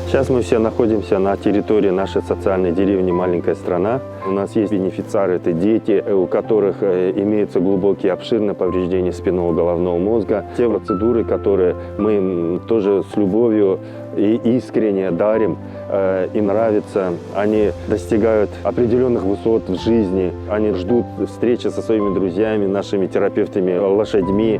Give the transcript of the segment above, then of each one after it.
Сейчас мы все находимся на территории нашей социальной деревни «Маленькая страна». У нас есть бенефициары, это дети, у которых имеются глубокие обширные повреждения спинного головного мозга. Те процедуры, которые мы им тоже с любовью и искренне дарим, им нравится. Они достигают определенных высот в жизни. Они ждут встречи со своими друзьями, нашими терапевтами, лошадьми.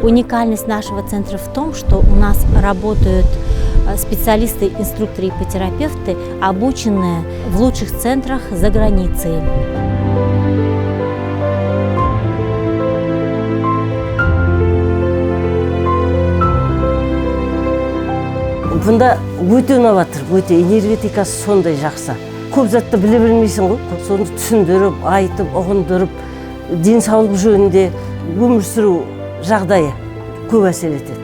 Уникальность нашего центра в том, что у нас работают специалисты, инструкторы и ипотерапевты, обученные в лучших центрах за границей. Бұнда өте ұнап жатыр, өте энергетикасы сондай жақсы. Көп затты біле бермейсің ғой, соны түсіндіріп, айтып, ұғындырып, денсаулық жөнінде өмір сүру жағдайы көп әсер етеді.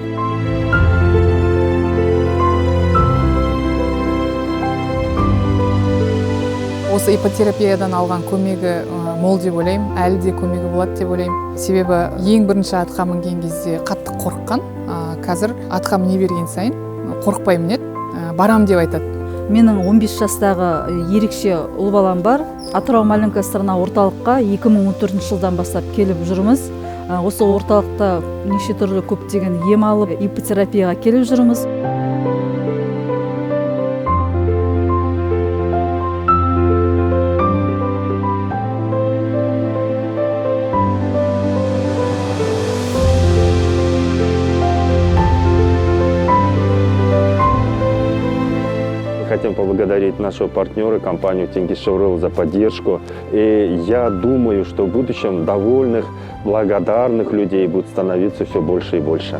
Осы ипотерапиядан алған көмегі мол деп ойлаймын, әлі де көмегі болады деп ойлаймын. Себебі ең бірінші атқа мінген кезде қатты қорыққан, қазір атқа міне берген сайын қорықпай мінеді, барам деп айтады. Менің 15 жастағы ерекше ұл балам бар. Атырау Маленькая страна орталыққа 2014 жылдан бастап келіп жүрміз. Осы орталықта неше түрлі көптеген ем алып, ипотерапияға келіп жүрміз. Хотим поблагодарить нашего партнера, компанию Тengizchevroil, за поддержку. И я думаю, что в будущем довольных, благодарных людей будет становиться все больше и больше.